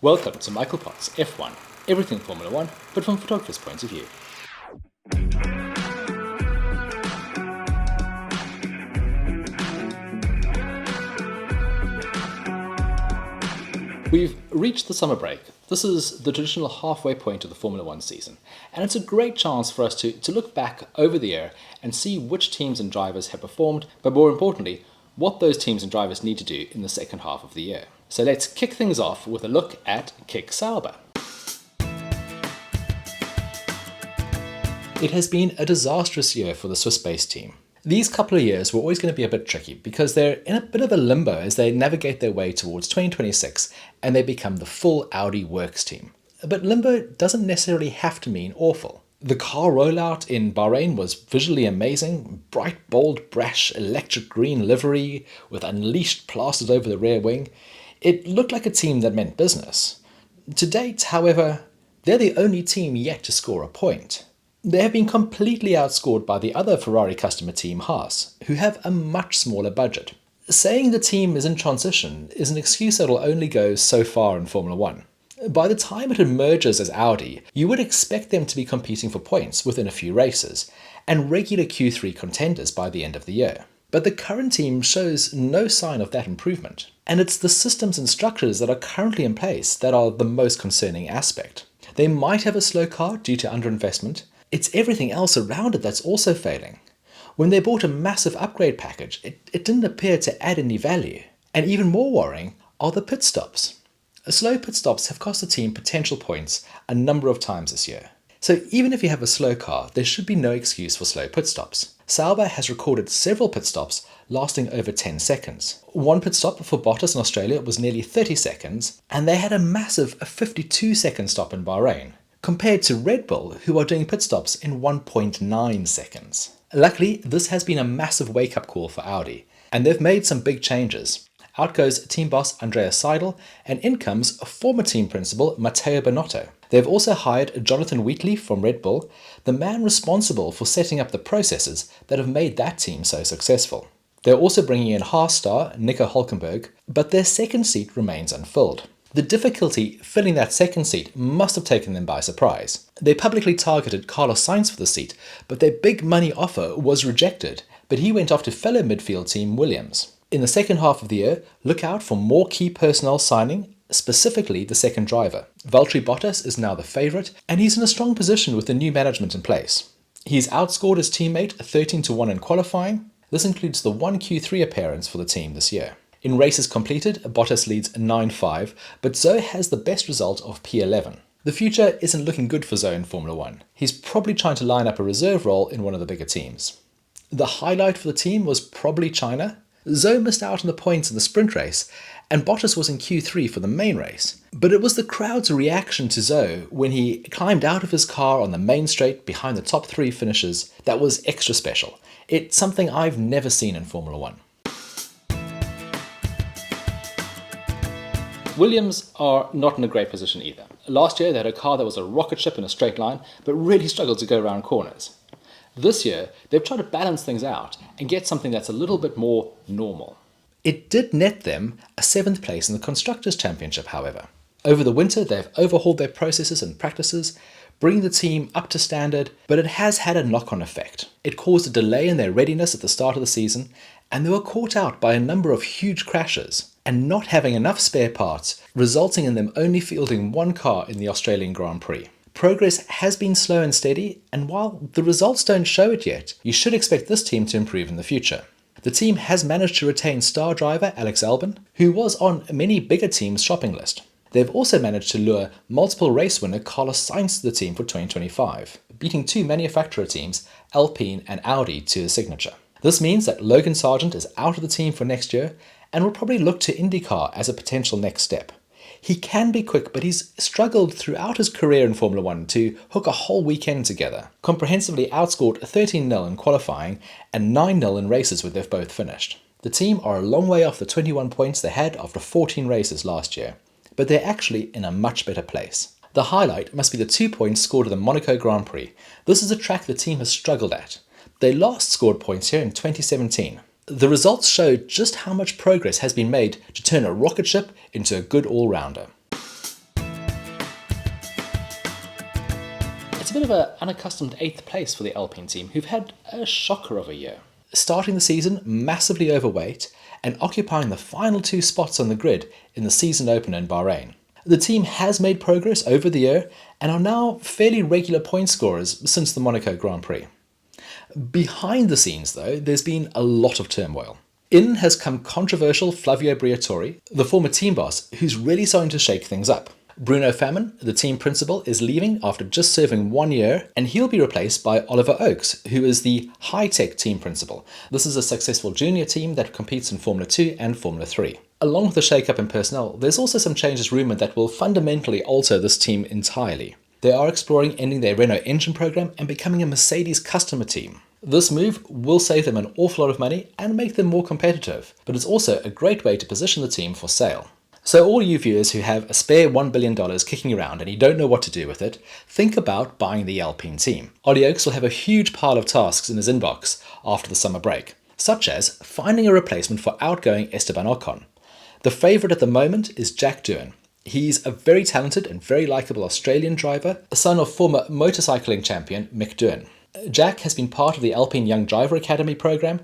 Welcome to Michael Potts F1, everything Formula One, but from photographer's point of view. We've reached the summer break. This is the traditional halfway point of the Formula One season, and it's a great chance for us to look back over the year and see which teams and drivers have performed, but more importantly, what those teams and drivers need to do in the second half of the year. So let's kick things off with a look at Sauber. It has been a disastrous year for the Swiss-based team. These couple of years were always going to be a bit tricky because they're in a bit of a limbo as they navigate their way towards 2026 and they become the full Audi works team. But limbo doesn't necessarily have to mean awful. The car rollout in Bahrain was visually amazing, bright, bold, brash, electric green livery with Unleashed plastered over the rear wing. It looked like a team that meant business. To date, however, they're the only team yet to score a point. They have been completely outscored by the other Ferrari customer team Haas, who have a much smaller budget. Saying the team is in transition is an excuse that will only go so far in Formula One. By the time it emerges as Audi, you would expect them to be competing for points within a few races, and regular Q3 contenders by the end of the year. But the current team shows no sign of that improvement, and it's the systems and structures that are currently in place that are the most concerning aspect. They might have a slow car due to underinvestment. It's everything else around it that's also failing. When they bought a massive upgrade package, it didn't appear to add any value. And even more worrying are the pit stops. Slow pit stops have cost the team potential points a number of times this year. So even if you have a slow car, there should be no excuse for slow pit stops. Sauber has recorded several pit stops lasting over 10 seconds. One pit stop for Bottas in Australia was nearly 30 seconds, and they had a massive 52-second stop in Bahrain, compared to Red Bull, who are doing pit stops in 1.9 seconds. Luckily, this has been a massive wake-up call for Audi, and they've made some big changes. Out goes team boss Andreas Seidel, and in comes former team principal Matteo Binotto. They've also hired Jonathan Wheatley from Red Bull, the man responsible for setting up the processes that have made that team so successful. They're also bringing in Haas star Nico Hülkenberg, but their second seat remains unfilled. The difficulty filling that second seat must have taken them by surprise. They publicly targeted Carlos Sainz for the seat, but their big money offer was rejected, but he went off to fellow midfield team Williams. In the second half of the year, look out for more key personnel signing, specifically the second driver. Valtteri Bottas is now the favourite, and he's in a strong position with the new management in place. He's outscored his teammate 13-1 in qualifying. This includes the one Q3 appearance for the team this year. In races completed, Bottas leads 9-5, but Zoe has the best result of P11. The future isn't looking good for Zoe in Formula One. He's probably trying to line up a reserve role in one of the bigger teams. The highlight for the team was probably China. Zoe missed out on the points in the sprint race, and Bottas was in Q3 for the main race. But it was the crowd's reaction to Zoe when he climbed out of his car on the main straight behind the top three finishers that was extra special. It's something I've never seen in Formula One. Williams are not in a great position either. Last year they had a car that was a rocket ship in a straight line, but really struggled to go around corners. This year, they've tried to balance things out and get something that's a little bit more normal. It did net them a 7th place in the Constructors' Championship, however. Over the winter, they've overhauled their processes and practices, bringing the team up to standard, but it has had a knock-on effect. It caused a delay in their readiness at the start of the season, and they were caught out by a number of huge crashes, and not having enough spare parts, resulting in them only fielding one car in the Australian Grand Prix. Progress has been slow and steady, and while the results don't show it yet, you should expect this team to improve in the future. The team has managed to retain star driver Alex Albon, who was on many bigger teams' shopping list. They've also managed to lure multiple race winner Carlos Sainz to the team for 2025, beating two manufacturer teams, Alpine and Audi, to his signature. This means that Logan Sargent is out of the team for next year and will probably look to IndyCar as a potential next step. He can be quick, but he's struggled throughout his career in Formula One to hook a whole weekend together. Comprehensively outscored 13-0 in qualifying and 9-0 in races where they've both finished. The team are a long way off the 21 points they had after 14 races last year, but they're actually in a much better place. The highlight must be the 2 points scored at the Monaco Grand Prix. This is a track the team has struggled at. They last scored points here in 2017. The results show just how much progress has been made to turn a rocket ship into a good all-rounder. bit of an unaccustomed 8th place for the Alpine team, who've had a shocker of a year. Starting the season massively overweight and occupying the final 2 spots on the grid in the season opener in Bahrain. The team has made progress over the year and are now fairly regular point scorers since the Monaco Grand Prix. Behind the scenes, though, there's been a lot of turmoil. In has come controversial Flavio Briatore, the former team boss, who's really starting to shake things up. Bruno Famin, the team principal, is leaving after just serving 1 year, and he'll be replaced by Oliver Oakes, who is the high-tech team principal. This is a successful junior team that competes in Formula 2 and Formula 3. Along with the shake-up in personnel, there's also some changes rumoured that will fundamentally alter this team entirely. They are exploring ending their Renault engine program and becoming a Mercedes customer team. This move will save them an awful lot of money and make them more competitive, but it's also a great way to position the team for sale. So all you viewers who have a spare $1 billion kicking around and you don't know what to do with it, think about buying the Alpine team. Ollie Oakes will have a huge pile of tasks in his inbox after the summer break, such as finding a replacement for outgoing Esteban Ocon. The favourite at the moment is Jack Doohan. He's a very talented and very likeable Australian driver, the son of former motorcycling champion Mick Doohan. Jack has been part of the Alpine Young Driver Academy program,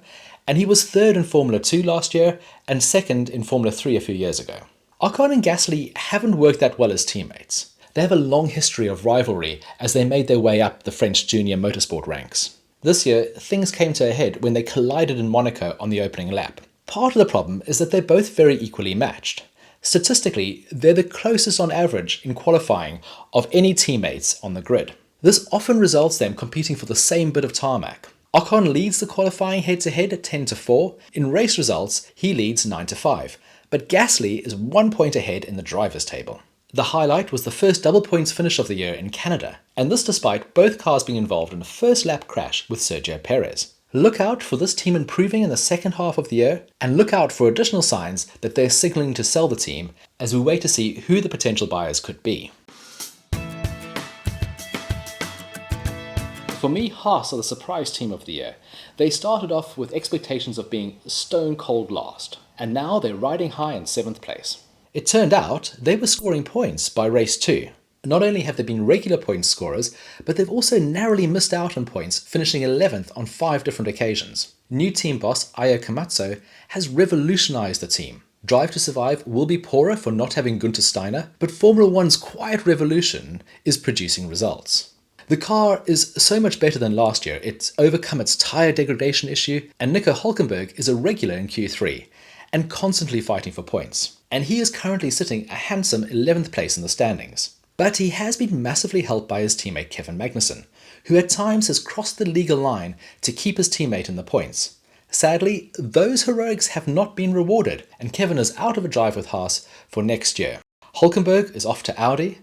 and he was 3rd in Formula 2 last year and 2nd in Formula 3 a few years ago. Ocon and Gasly haven't worked that well as teammates. They have a long history of rivalry as they made their way up the French junior motorsport ranks. This year, things came to a head when they collided in Monaco on the opening lap. Part of the problem is that they're both very equally matched. Statistically, they're the closest on average in qualifying of any teammates on the grid. This often results them competing for the same bit of tarmac. Ocon leads the qualifying head-to-head at 10-4. In race results, he leads 9-5. But Gasly is 1 point ahead in the drivers' table. The highlight was the first double points finish of the year in Canada, and this despite both cars being involved in a first lap crash with Sergio Perez. Look out for this team improving in the second half of the year, and look out for additional signs that they're signalling to sell the team as we wait to see who the potential buyers could be. For me, Haas are the surprise team of the year. They started off with expectations of being stone cold last, and now they're riding high in 7th place. It turned out they were scoring points by race 2. Not only have they been regular point scorers, but they've also narrowly missed out on points, finishing 11th on 5 different occasions. New team boss Ayo Komatsu has revolutionised the team. Drive to Survive will be poorer for not having Gunther Steiner, but Formula One's quiet revolution is producing results. The car is so much better than last year. It's overcome its tyre degradation issue, and Nico Hülkenberg is a regular in Q3 and constantly fighting for points. And he is currently sitting a handsome 11th place in the standings. But he has been massively helped by his teammate Kevin Magnussen, who at times has crossed the legal line to keep his teammate in the points. Sadly, those heroics have not been rewarded, and Kevin is out of a drive with Haas for next year. Hülkenberg is off to Audi,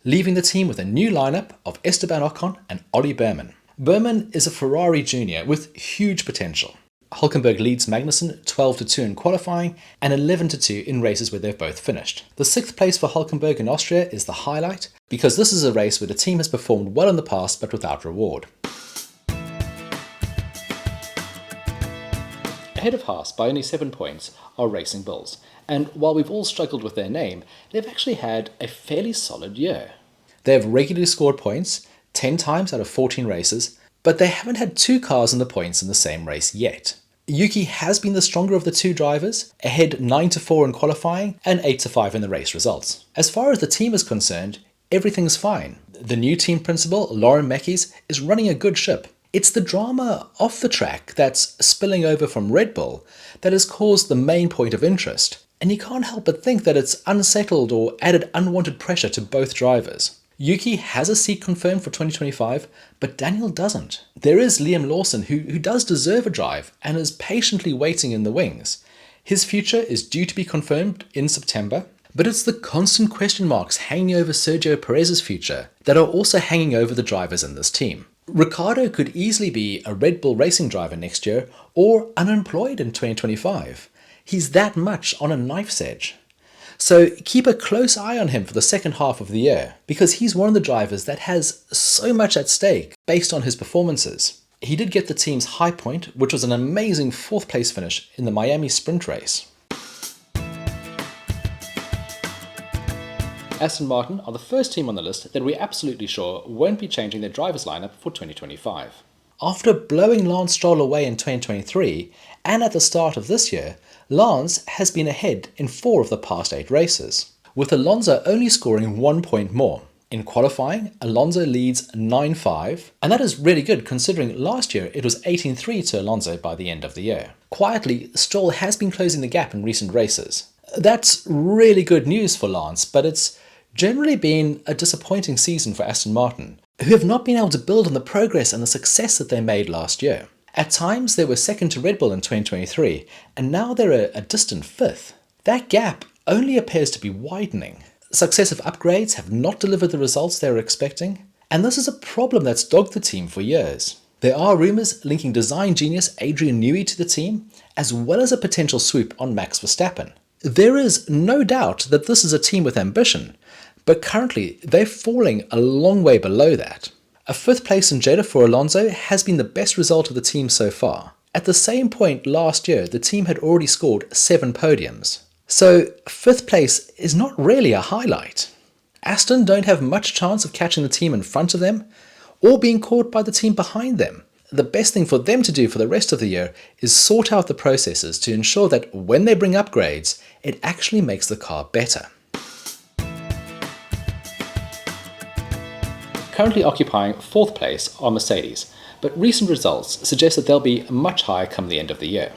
leaving the team with a new lineup of Esteban Ocon and Ollie Behrman. Behrman is a Ferrari junior with huge potential. Hülkenberg leads Magnussen 12-2 in qualifying and 11-2 in races where they've both finished. The 6th place for Hülkenberg in Austria is the highlight, because this is a race where the team has performed well in the past but without reward. Ahead of Haas by only 7 points are Racing Bulls, and while we've all struggled with their name, they've actually had a fairly solid year. They have regularly scored points 10 times out of 14 races, but they haven't had 2 cars in the points in the same race yet. Yuki has been the stronger of the 2 drivers, ahead 9-4 in qualifying and 8-5 in the race results. As far as the team is concerned, everything's fine. The new team principal, Lauren Mekis, is running a good ship. It's the drama off the track that's spilling over from Red Bull that has caused the main point of interest, and you can't help but think that it's unsettled or added unwanted pressure to both drivers. Yuki has a seat confirmed for 2025, but Daniel doesn't. There is Liam Lawson, who does deserve a drive and is patiently waiting in the wings. His future is due to be confirmed in September, but it's the constant question marks hanging over Sergio Perez's future that are also hanging over the drivers in this team. Ricciardo could easily be a Red Bull racing driver next year or unemployed in 2025. He's that much on a knife's edge. So keep a close eye on him for the second half of the year, because he's one of the drivers that has so much at stake based on his performances. He did get the team's high point, which was an amazing 4th place finish in the Miami sprint race. Aston Martin are the first team on the list that we're absolutely sure won't be changing their drivers' lineup for 2025. After blowing Lance Stroll away in 2023, and at the start of this year, Lance has been ahead in 4 of the past 8 races, with Alonso only scoring 1 point more. In qualifying, Alonso leads 9-5, and that is really good considering last year it was 18-3 to Alonso by the end of the year. Quietly, Stroll has been closing the gap in recent races. That's really good news for Lance, but it's generally been a disappointing season for Aston Martin, who have not been able to build on the progress and the success that they made last year. At times, they were second to Red Bull in 2023, and now they're a distant 5th. That gap only appears to be widening. Successive upgrades have not delivered the results they were expecting, and this is a problem that's dogged the team for years. There are rumours linking design genius Adrian Newey to the team, as well as a potential swoop on Max Verstappen. There is no doubt that this is a team with ambition, but currently they're falling a long way below that. A 5th place in Jeddah for Alonso has been the best result of the team so far. At the same point last year, the team had already scored 7 podiums. So 5th place is not really a highlight. Aston don't have much chance of catching the team in front of them or being caught by the team behind them. The best thing for them to do for the rest of the year is sort out the processes to ensure that when they bring upgrades, it actually makes the car better. Currently occupying 4th place are Mercedes, but recent results suggest that they'll be much higher come the end of the year.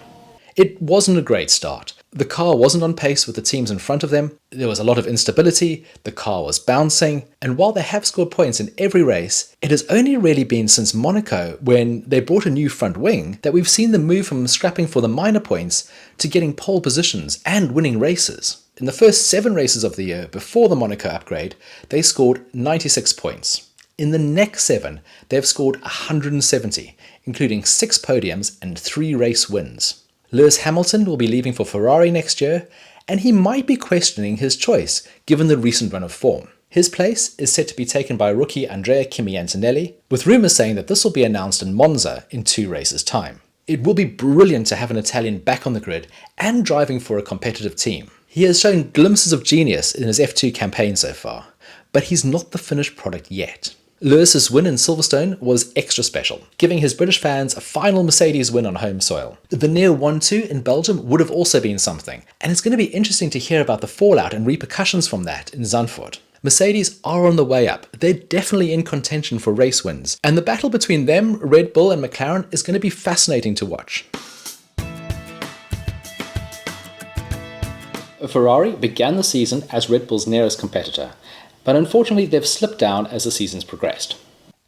It wasn't a great start. The car wasn't on pace with the teams in front of them, there was a lot of instability, the car was bouncing, and while they have scored points in every race, it has only really been since Monaco, when they brought a new front wing, that we've seen them move from scrapping for the minor points to getting pole positions and winning races. In the first 7 races of the year before the Monaco upgrade, they scored 96 points. In the next 7, they've scored 170, including 6 podiums and 3 race wins. Lewis Hamilton will be leaving for Ferrari next year, and he might be questioning his choice given the recent run of form. His place is set to be taken by rookie Andrea Kimi Antonelli, with rumours saying that this will be announced in Monza in 2 races' time. It will be brilliant to have an Italian back on the grid and driving for a competitive team. He has shown glimpses of genius in his F2 campaign so far, but he's not the finished product yet. Lewis's win in Silverstone was extra special, giving his British fans a final Mercedes win on home soil. The near 1-2 in Belgium would have also been something, and it's going to be interesting to hear about the fallout and repercussions from that in Zandvoort. Mercedes are on the way up, they're definitely in contention for race wins, and the battle between them, Red Bull and McLaren is going to be fascinating to watch. Ferrari began the season as Red Bull's nearest competitor, but unfortunately they've slipped down as the season's progressed.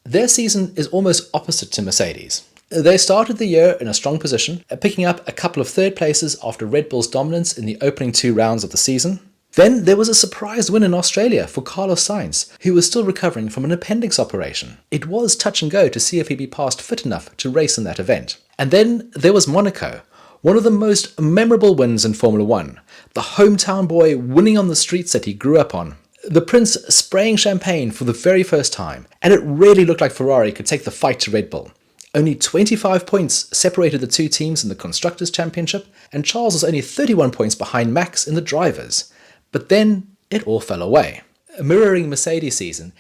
Their season is almost opposite to Mercedes. They started the year in a strong position, picking up a couple of 3rd places after Red Bull's dominance in the opening 2 rounds of the season. Then there was a surprise win in Australia for Carlos Sainz, who was still recovering from an appendix operation. It was touch and go to see if he'd be past fit enough to race in that event. And then there was Monaco, one of the most memorable wins in Formula 1, the hometown boy winning on the streets that he grew up on. The Prince spraying champagne for the very first time, and it really looked like Ferrari could take the fight to Red Bull. Only 25 points separated the 2 teams in the Constructors' Championship, and Charles was only 31 points behind Max in the Drivers. But then it all fell away. Mirroring Mercedes' season,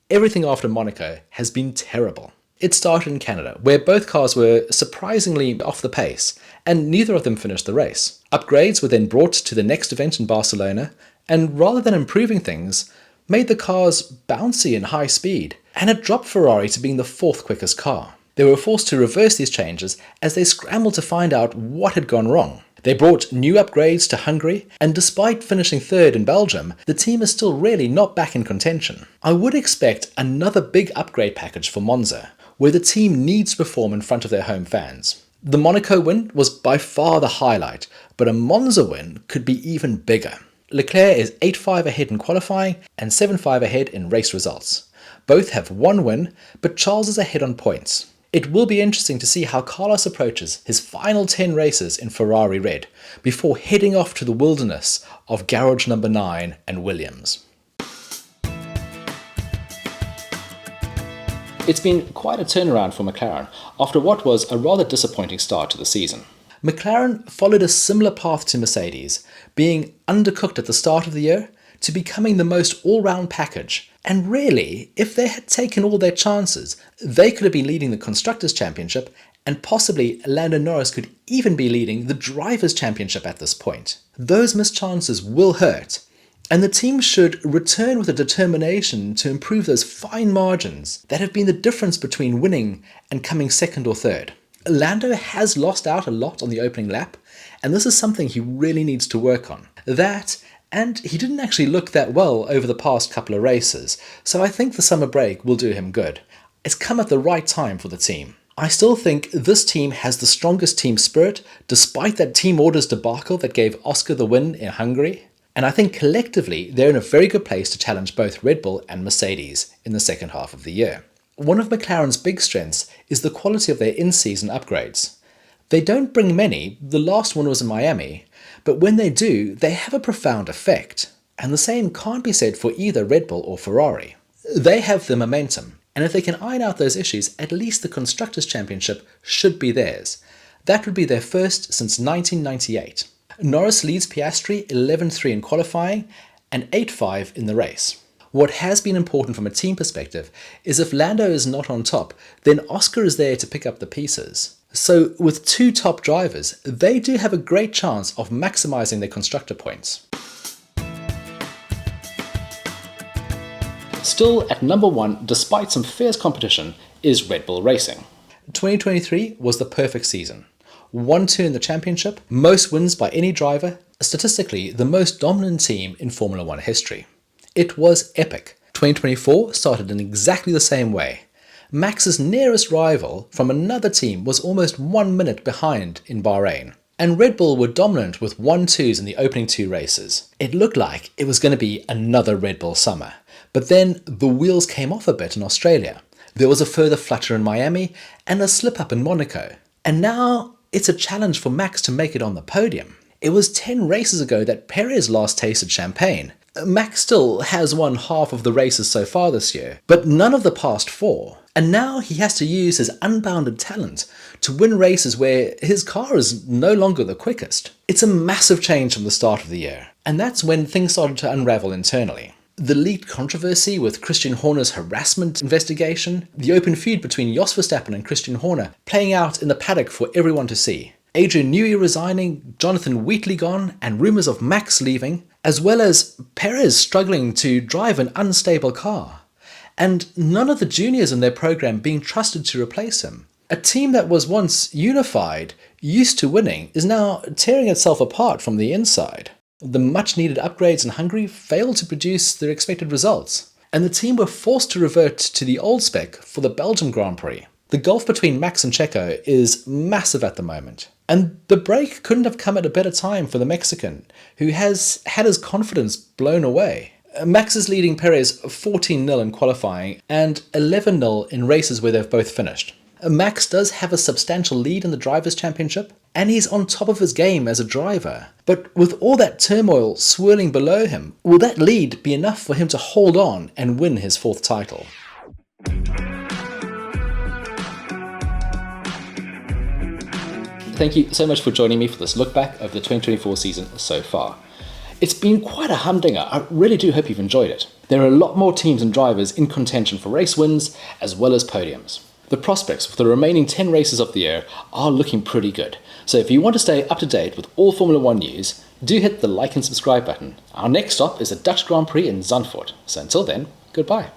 everything after Monaco has been terrible. It started in Canada, where both cars were surprisingly off the pace, and neither of them finished the race. Upgrades were then brought to the next event in Barcelona, and rather than improving things, made the cars bouncy and high speed, and it dropped Ferrari to being the 4th quickest car. They were forced to reverse these changes as they scrambled to find out what had gone wrong. They brought new upgrades to Hungary, and despite finishing 3rd in Belgium, the team is still really not back in contention. I would expect another big upgrade package for Monza, where the team needs to perform in front of their home fans. The Monaco win was by far the highlight, but a Monza win could be even bigger. Leclerc is 8-5 ahead in qualifying and 7-5 ahead in race results. Both have 1 win, but Charles is ahead on points. It will be interesting to see how Carlos approaches his final 10 races in Ferrari Red before heading off to the wilderness of Garage Number 9 and Williams. It's been quite a turnaround for McLaren after what was a rather disappointing start to the season. McLaren followed a similar path to Mercedes, being undercooked at the start of the year, to becoming the most all-round package. And really, if they had taken all their chances, they could have been leading the Constructors' Championship, and possibly Lando Norris could even be leading the Drivers' Championship at this point. Those missed chances will hurt, and the team should return with a determination to improve those fine margins that have been the difference between winning and coming second or third. Lando has lost out a lot on the opening lap, and this is something he really needs to work on. That, and he didn't actually look that well over the past couple of races, so I think the summer break will do him good. It's come at the right time for the team. I still think this team has the strongest team spirit, despite that team orders debacle that gave Oscar the win in Hungary. And I think collectively they're in a very good place to challenge both Red Bull and Mercedes in the second half of the year. One of McLaren's big strengths is the quality of their in-season upgrades. They don't bring many, the last one was in Miami, but when they do, they have a profound effect. And the same can't be said for either Red Bull or Ferrari. They have the momentum, and if they can iron out those issues, at least the Constructors' Championship should be theirs. That would be their first since 1998. Norris leads Piastri 11-3 in qualifying and 8-5 in the race. What has been important from a team perspective is if Lando is not on top, then Oscar is there to pick up the pieces. So with two top drivers, they do have a great chance of maximising their constructor points. Still at number one, despite some fierce competition, is Red Bull Racing. 2023 was the perfect season. 1-2 in the championship, most wins by any driver, statistically the most dominant team in Formula 1 history. It was epic. 2024 started in exactly the same way. Max's nearest rival from another team was almost 1 minute behind in Bahrain. And Red Bull were dominant with 1-2s in the opening two races. It looked like it was going to be another Red Bull summer. But then the wheels came off a bit in Australia. There was a further flutter in Miami and a slip up in Monaco. And now it's a challenge for Max to make it on the podium. It was 10 races ago that Perez last tasted champagne. Max still has won half of the races so far this year, but none of the past 4. And now he has to use his unbounded talent to win races where his car is no longer the quickest. It's a massive change from the start of the year, and that's when things started to unravel internally. The leaked controversy with Christian Horner's harassment investigation, the open feud between Jos Verstappen and Christian Horner playing out in the paddock for everyone to see, Adrian Newey resigning, Jonathan Wheatley gone, and rumours of Max leaving, as well as Perez struggling to drive an unstable car, and none of the juniors in their program being trusted to replace him. A team that was once unified, used to winning, is now tearing itself apart from the inside. The much-needed upgrades in Hungary failed to produce their expected results, and the team were forced to revert to the old spec for the Belgium Grand Prix. The gulf between Max and Checo is massive at the moment, and the break couldn't have come at a better time for the Mexican, who has had his confidence blown away. Max is leading Perez 14-0 in qualifying and 11-0 in races where they've both finished. Max does have a substantial lead in the Drivers' Championship, and he's on top of his game as a driver. But with all that turmoil swirling below him, will that lead be enough for him to hold on and win his 4th title? Thank you so much for joining me for this look back of the 2024 season so far. It's been quite a humdinger. I really do hope you've enjoyed it. There are a lot more teams and drivers in contention for race wins as well as podiums. The prospects for the remaining 10 races of the year are looking pretty good. So if you want to stay up to date with all Formula 1 news, do hit the like and subscribe button. Our next stop is the Dutch Grand Prix in Zandvoort. So until then, goodbye.